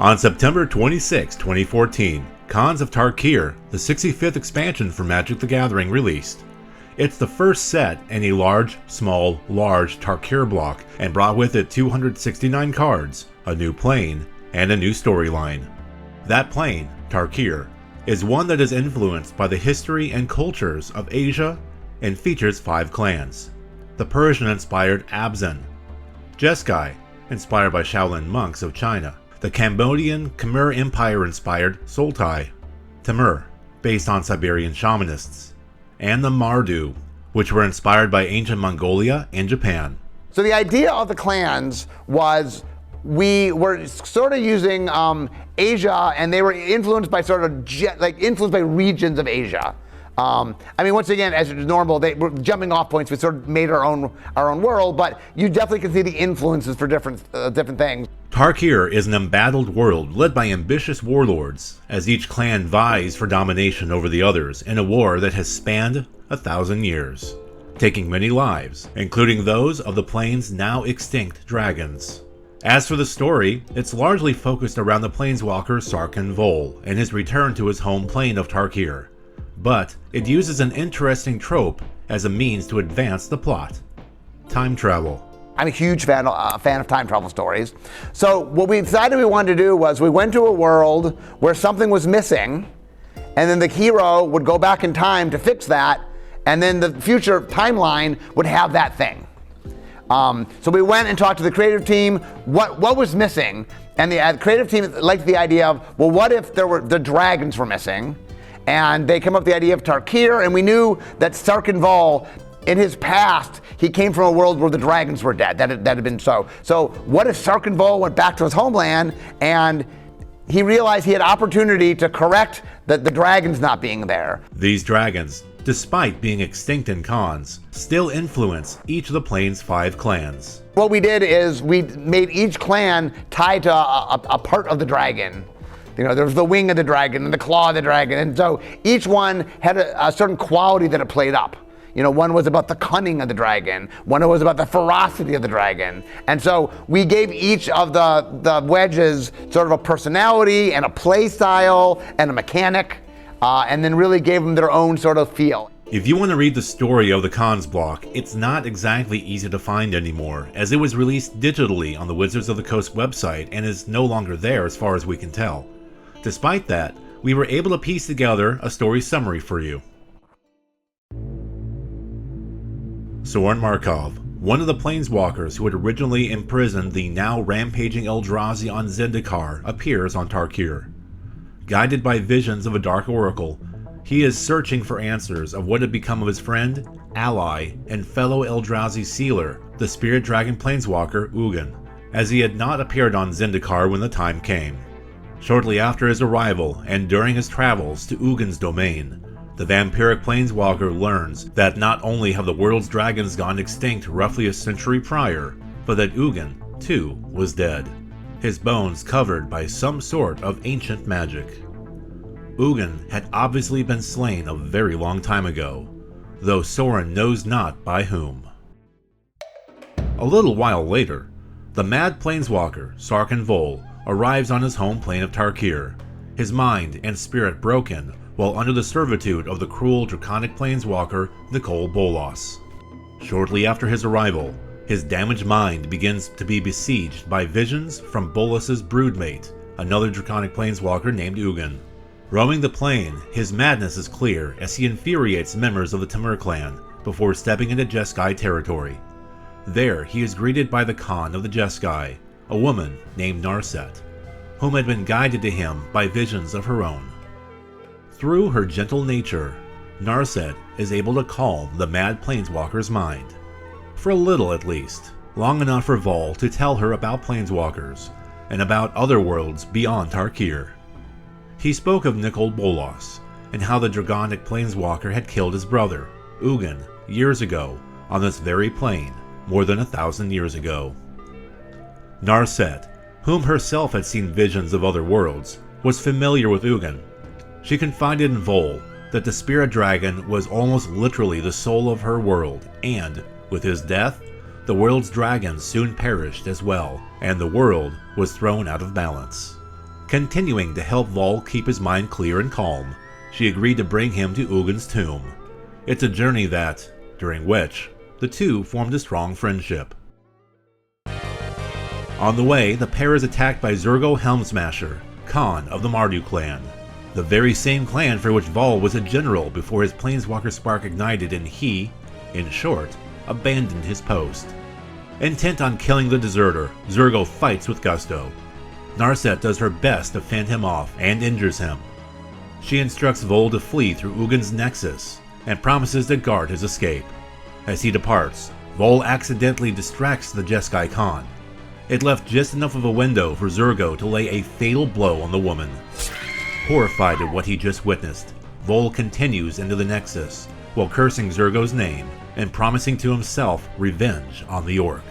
On September 26, 2014, Khans of Tarkir, the 65th expansion for Magic the Gathering, released. It's the first set in a large, small, large Tarkir block and brought with it 269 cards, a new plane, and a new storyline. That plane, Tarkir, is one that is influenced by the history and cultures of Asia and features 5 clans. The Persian-inspired Abzan, Jeskai, inspired by Shaolin monks of China, the Cambodian Khmer Empire-inspired Sultai, Timur, based on Siberian shamanists, and the Mardu, which were inspired by ancient Mongolia and Japan. So the idea of the clans was we were sort of using Asia, and they were influenced by influenced by regions of Asia. I mean, once again, as is normal, they were jumping off points. We sort of made our own world, but you definitely can see the influences for different things. Tarkir is an embattled world led by ambitious warlords, as each clan vies for domination over the others in a war that has spanned 1,000 years, taking many lives, including those of the plane's now extinct dragons. As for the story, it's largely focused around the planeswalker Sarkhan Vol and his return to his home plane of Tarkir, but it uses an interesting trope as a means to advance the plot: time travel. I'm a huge fan of time travel stories. So what we decided we wanted to do was we went to a world where something was missing, and then the hero would go back in time to fix that, and then the future timeline would have that thing. So we went and talked to the creative team, what was missing, and the creative team liked the idea of, well, what if the dragons were missing? And they came up with the idea of Tarkir, and we knew that Sarkhan Vol, in his past, he came from a world where the dragons were dead. That had been so. So what if Sarkhan Vol went back to his homeland and he realized he had opportunity to correct the dragons not being there? These dragons, despite being extinct in Khans, still influence each of the plane's 5 clans. What we did is we made each clan tied to a part of the dragon. You know, there was the wing of the dragon and the claw of the dragon, and so each one had a certain quality that it played up. You know, one was about the cunning of the dragon, one was about the ferocity of the dragon. And so we gave each of the wedges sort of a personality and a play style and a mechanic, and then really gave them their own sort of feel. If you want to read the story of the Khans block, it's not exactly easy to find anymore, as it was released digitally on the Wizards of the Coast website and is no longer there as far as we can tell. Despite that, we were able to piece together a story summary for you. Soren Markov, one of the planeswalkers who had originally imprisoned the now rampaging Eldrazi on Zendikar, appears on Tarkir. Guided by visions of a dark oracle, he is searching for answers of what had become of his friend, ally, and fellow Eldrazi sealer, the spirit dragon planeswalker Ugin, as he had not appeared on Zendikar when the time came. Shortly after his arrival, and during his travels to Ugin's domain, the vampiric planeswalker learns that not only have the world's dragons gone extinct roughly a century prior, but that Ugin, too, was dead, his bones covered by some sort of ancient magic. Ugin had obviously been slain a very long time ago, though Soren knows not by whom. A little while later, the mad planeswalker, Sarkhan Vol, arrives on his home plane of Tarkir, his mind and spirit broken while under the servitude of the cruel draconic planeswalker Nicol Bolas. Shortly after his arrival, his damaged mind begins to be besieged by visions from Bolas's broodmate, another draconic planeswalker named Ugin. Roaming the plane, his madness is clear as he infuriates members of the Timur clan before stepping into Jeskai territory. There, he is greeted by the Khan of the Jeskai, a woman named Narset, whom had been guided to him by visions of her own. Through her gentle nature, Narset is able to calm the mad planeswalker's mind. For a little at least, long enough for Vol to tell her about planeswalkers, and about other worlds beyond Tarkir. He spoke of Nicol Bolas, and how the draconic planeswalker had killed his brother, Ugin, years ago, on this very plane, more than 1,000 years ago. Narset, whom herself had seen visions of other worlds, was familiar with Ugin. She confided in Vol that the spirit dragon was almost literally the soul of her world, and, with his death, the world's dragons soon perished as well, and the world was thrown out of balance. Continuing to help Vol keep his mind clear and calm, she agreed to bring him to Ugin's tomb. It's a journey that, during which, the two formed a strong friendship. On the way, the pair is attacked by Zurgo Helmsmasher, Khan of the Mardu clan, the very same clan for which Vol was a general before his planeswalker spark ignited and he, in short, abandoned his post. Intent on killing the deserter, Zurgo fights with gusto. Narset does her best to fend him off and injures him. She instructs Vol to flee through Ugin's nexus and promises to guard his escape. As he departs, Vol accidentally distracts the Jeskai Khan. It left just enough of a window for Zurgo to lay a fatal blow on the woman. Horrified at what he just witnessed, Vol continues into the Nexus, while cursing Zurgo's name and promising to himself revenge on the Orc.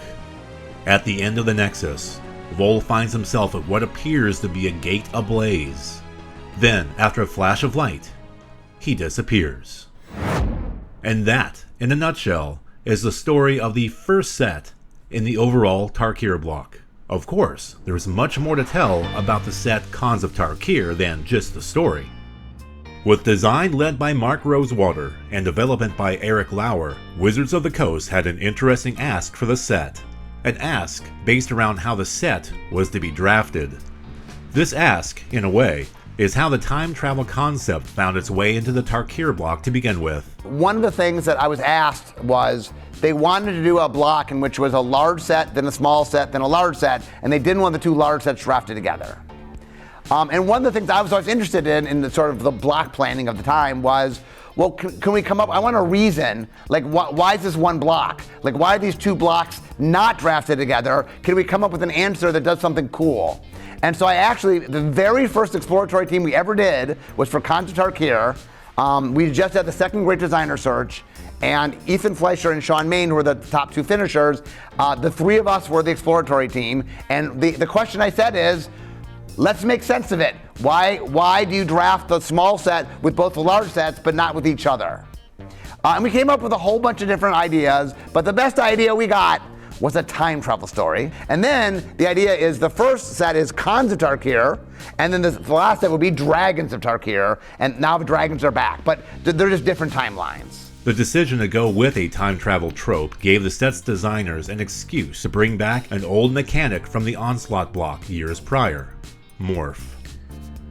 At the end of the Nexus, Vol finds himself at what appears to be a gate ablaze. Then, after a flash of light, he disappears. And that, in a nutshell, is the story of the first set in the overall Tarkir block. Of course, there is much more to tell about the set Khans of Tarkir than just the story. With design led by Mark Rosewater and development by Eric Lauer, Wizards of the Coast had an interesting ask for the set. An ask based around how the set was to be drafted. This ask, in a way, is how the time travel concept found its way into the Tarkir block to begin with. One of the things that I was asked was they wanted to do a block in which was a large set, then a small set, then a large set, and they didn't want the two large sets drafted together. And one of the things I was always interested in the sort of the block planning of the time was, well, can we come up, I want a reason, like why is this one block? Like why are these two blocks not drafted together? Can we come up with an answer that does something cool? And so I actually, the very first exploratory team we ever did was for Khans of Tarkir. We just had the second Great Designer Search, and Ethan Fleischer and Sean Main were the top two finishers. The three of us were the exploratory team, and the question I said is, let's make sense of it. Why do you draft the small set with both the large sets but not with each other? And we came up with a whole bunch of different ideas, but the best idea we got was a time travel story. And then the idea is the first set is Khans of Tarkir, and then the last set would be Dragons of Tarkir, and now the dragons are back, but they're just different timelines. The decision to go with a time travel trope gave the set's designers an excuse to bring back an old mechanic from the Onslaught block years prior, Morph.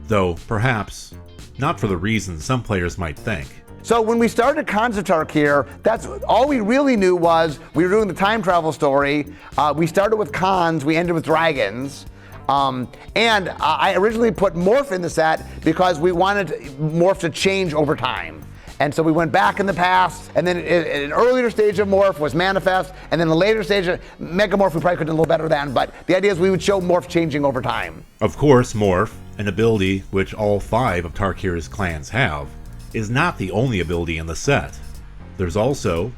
Though, perhaps, not for the reasons some players might think. So when we started Khans of Tarkir, that's all we really knew was we were doing the time travel story. We started with Khans, we ended with dragons. And I originally put Morph in the set because we wanted Morph to change over time. And so we went back in the past, and then an earlier stage of Morph was Manifest, and then a later stage of Megamorph we probably could have done a little better than, but the idea is we would show Morph changing over time. Of course, Morph, an ability which all 5 of Tarkir's clans have, is not the only ability in the set. There's also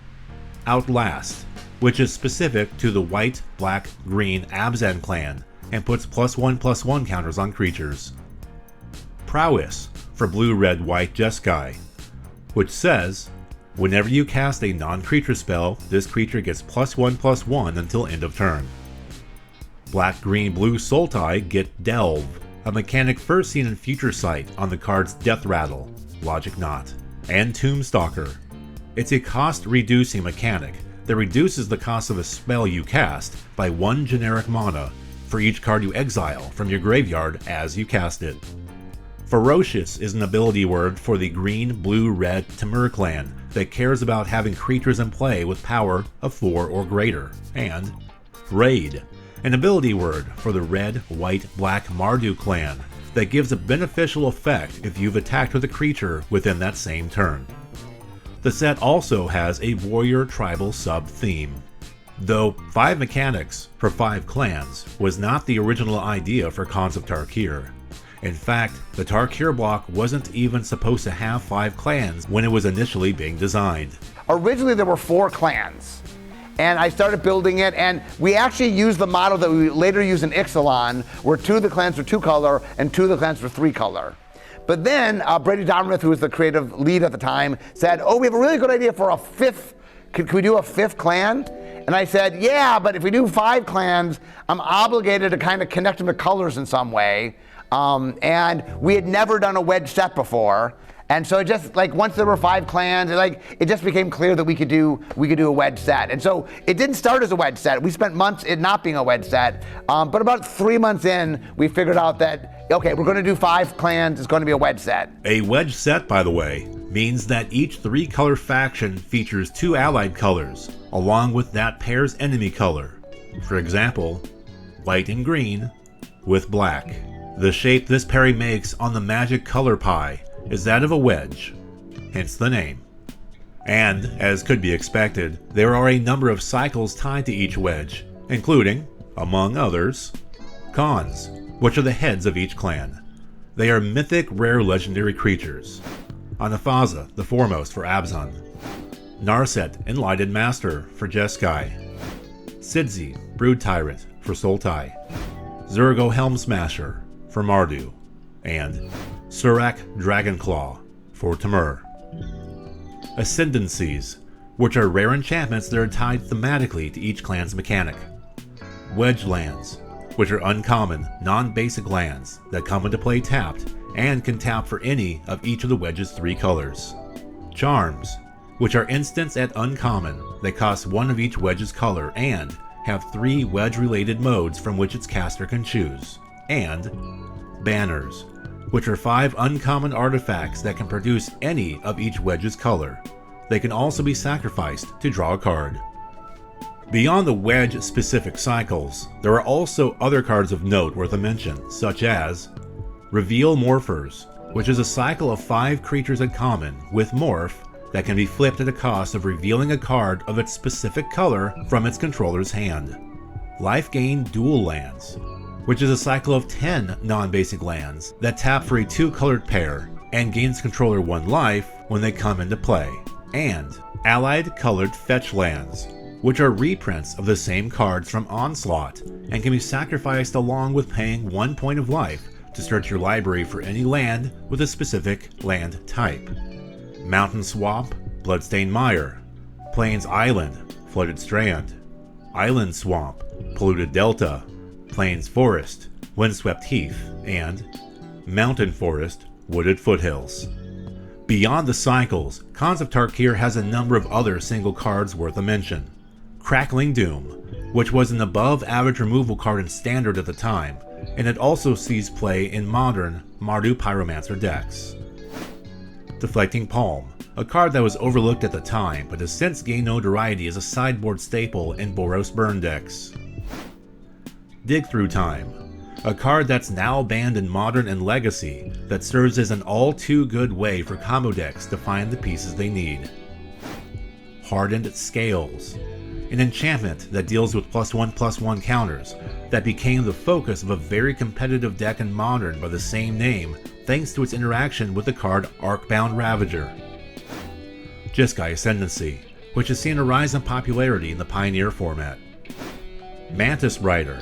Outlast, which is specific to the white, black, green Abzan clan and puts +1/+1 counters on creatures. Prowess for blue, red, white Jeskai, which says, whenever you cast a non-creature spell, this creature gets +1/+1 until end of turn. Black, green, blue Sultai get Delve, a mechanic first seen in Future Sight on the cards Death Rattle, Logic Knot, and Tombstalker. It's a cost-reducing mechanic that reduces the cost of a spell you cast by 1 generic mana for each card you exile from your graveyard as you cast it. Ferocious is an ability word for the green, blue, red Temur clan that cares about having creatures in play with power of 4 or greater. And Raid, an ability word for the red, white, black Mardu clan that gives a beneficial effect if you've attacked with a creature within that same turn. The set also has a warrior tribal sub-theme. Though 5 mechanics for 5 clans was not the original idea for Khans of Tarkir. In fact, the Tarkir block wasn't even supposed to have 5 clans when it was initially being designed. Originally there were 4 clans, and I started building it, and we actually used the model that we later used in Ixalan, where 2 of the clans were 2 color and 2 of the clans were 3 color. But then Brady Domrith, who was the creative lead at the time, said, oh, we have a really good idea for a 5th, can we do a 5th clan? And I said, yeah, but if we do 5 clans, I'm obligated to kind of connect them to colors in some way. And we had never done a wedge set before. And so it just, like, once there were 5 clans, it just became clear that we could do a wedge set. And so it didn't start as a wedge set. We spent months it not being a wedge set. But about 3 months in, we figured out that, okay, we're going to do 5 clans. It's going to be a wedge set. A wedge set, by the way, means that each 3-color faction features 2 allied colors, along with that pair's enemy color. For example, white and green with black. The shape this pairing makes on the magic color pie is that of a wedge, hence the name. And, as could be expected, there are a number of cycles tied to each wedge, including, among others, Khans, which are the heads of each clan. They are mythic, rare, legendary creatures. Anafaza, the foremost for Abzan. Narset, Enlightened Master for Jeskai. Sidzi, Brood Tyrant for Sultai. Zurgo, Helm Smasher for Mardu. And Surak, Dragonclaw for Temur. Ascendancies, which are rare enchantments that are tied thematically to each clan's mechanic. Wedge lands, which are uncommon, non-basic lands that come into play tapped and can tap for any of each of the wedge's 3 colors. Charms, which are instants at uncommon that cost 1 of each wedge's color and have 3 wedge-related modes from which its caster can choose. And banners, which are 5 uncommon artifacts that can produce any of each wedge's color. They can also be sacrificed to draw a card. Beyond the wedge-specific cycles, there are also other cards of note worth a mention, such as Reveal Morphers, which is a cycle of 5 creatures in common with Morph that can be flipped at a cost of revealing a card of its specific color from its controller's hand. Life Gain Dual Lands, which is a cycle of 10 non-basic lands that tap for a 2-colored pair and gains controller 1 life when they come into play. And Allied Colored Fetch Lands, which are reprints of the same cards from Onslaught and can be sacrificed along with paying 1 point of life to search your library for any land with a specific land type. Mountain Swamp, Bloodstained Mire. Plains Island, Flooded Strand. Island Swamp, Polluted Delta. Plains Forest, Windswept Heath, and Mountain Forest, Wooded Foothills. Beyond the cycles, Khans of Tarkir has a number of other single cards worth a mention. Crackling Doom, which was an above-average removal card in Standard at the time, and it also sees play in modern Mardu Pyromancer decks. Deflecting Palm, a card that was overlooked at the time but has since gained notoriety as a sideboard staple in Boros burn decks. Dig Through Time, a card that's now banned in Modern and Legacy that serves as an all-too-good way for combo decks to find the pieces they need. Hardened Scales, an enchantment that deals with +1/+1 counters that became the focus of a very competitive deck in Modern by the same name thanks to its interaction with the card Arcbound Ravager. Jeskai Ascendancy, which has seen a rise in popularity in the Pioneer format. Mantis Rider,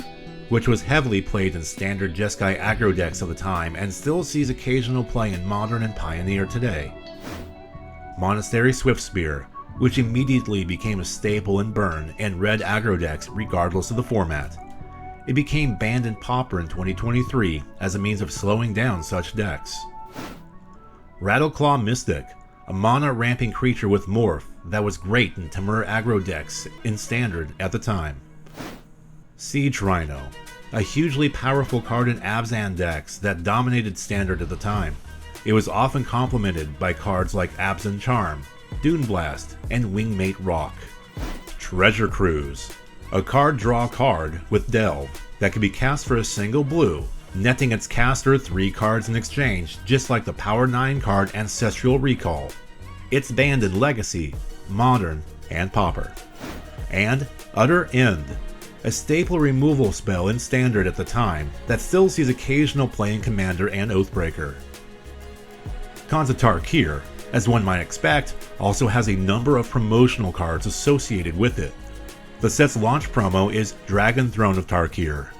which was heavily played in standard Jeskai aggro decks of the time and still sees occasional play in Modern and Pioneer today. Monastery Swiftspear, which immediately became a staple in Burn and Red aggro decks regardless of the format. It became banned in Pauper in 2023 as a means of slowing down such decks. Rattleclaw Mystic, a mana ramping creature with Morph that was great in Temur aggro decks in Standard at the time. Siege Rhino, a hugely powerful card in Abzan decks that dominated Standard at the time. It was often complemented by cards like Abzan Charm, Dune Blast, and Wingmate Rock. Treasure Cruise, a card draw card with Delve that can be cast for a single blue, netting its caster 3 cards in exchange, just like the Power 9 card Ancestral Recall. It's banned in Legacy, Modern, and Pauper. And Utter End, a staple removal spell in Standard at the time that still sees occasional play in Commander and Oathbreaker. Khans of Tarkir, as one might expect, also has a number of promotional cards associated with it. The set's launch promo is Dragon Throne of Tarkir.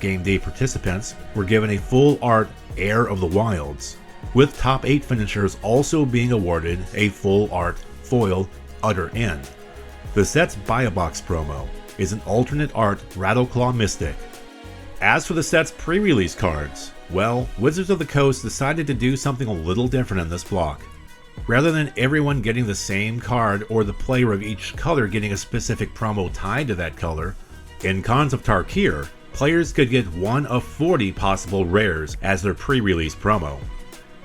Game day participants were given a full art Heir of the Wilds, with top 8 finishers also being awarded a full art foil Utter End. The set's Buy a Box promo is an alternate art Rattleclaw Mystic. As for the set's pre-release cards, Well, Wizards of the Coast decided to do something a little different in this block. Rather than everyone getting the same card or the player of each color getting a specific promo tied to that color, in Khans of Tarkir, players could get one of 40 possible rares as their pre-release promo.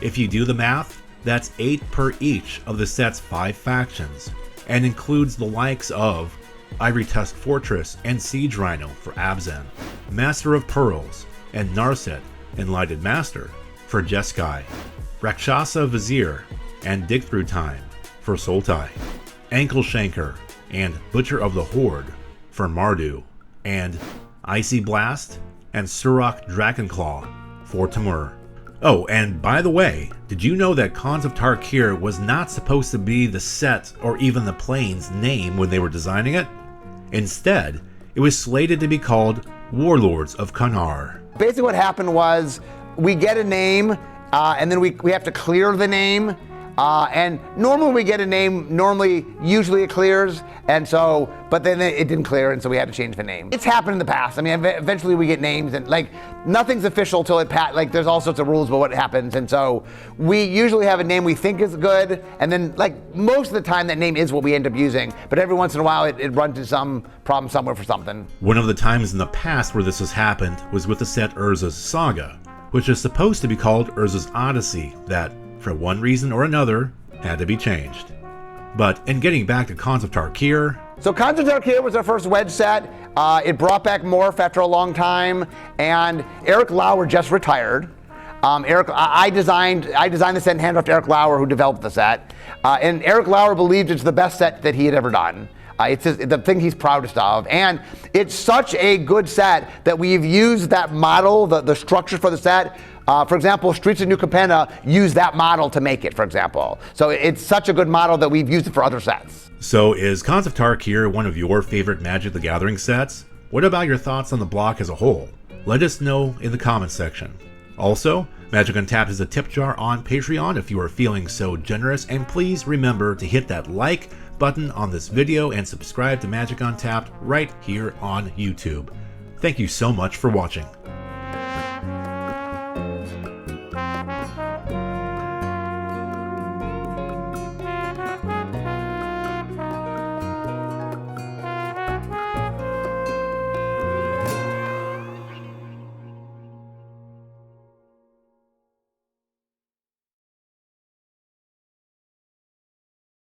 If you do the math, that's 8 per each of the set's 5 factions, and includes the likes of Ivory Tusk Fortress and Siege Rhino for Abzan, Master of Pearls, and Narset, Enlightened Master for Jeskai, Rakshasa Vizier and Dig Through Time for Sultai, Ankle Shanker and Butcher of the Horde for Mardu, and Icy Blast and Surrak Dragonclaw for Temur. Oh, and by the way, did you know that Khans of Tarkir was not supposed to be the set or even the plane's name when they were designing it? Instead, it was slated to be called Warlords of Kanar. Basically what happened was we get a name and then we have to clear the name. And normally when we get a name, usually it clears, and so, but then it didn't clear, and so we had to change the name. It's happened in the past. I mean, eventually we get names, and like, nothing's official till like there's all sorts of rules about what happens, and so we usually have a name we think is good, and then like most of the time that name is what we end up using, but every once in a while it runs into some problem somewhere for something. One of the times in the past where this has happened was with the set Urza's Saga, which is supposed to be called Urza's Odyssey, that, for one reason or another, had to be changed. But in getting back to Khans of Tarkir... So Khans of Tarkir was our first wedge set. It brought back Morph after a long time, and Eric Lauer just retired. I designed the set and handed off to Eric Lauer, who developed the set. And Eric Lauer believed it's the best set that he had ever done. It's the thing he's proudest of, and it's such a good set that we've used that model, the structure for the set. For example, Streets of New Capenna used that model to make it, for example. So it's such a good model that we've used it for other sets. So is Khans of Tarkir one of your favorite Magic the Gathering sets? What about your thoughts on the block as a whole? Let us know in the comments section. Also, Magic Untapped is a tip jar on Patreon if you are feeling so generous, and please remember to hit that like button on this video and subscribe to Magic Untapped right here on YouTube. Thank you so much for watching.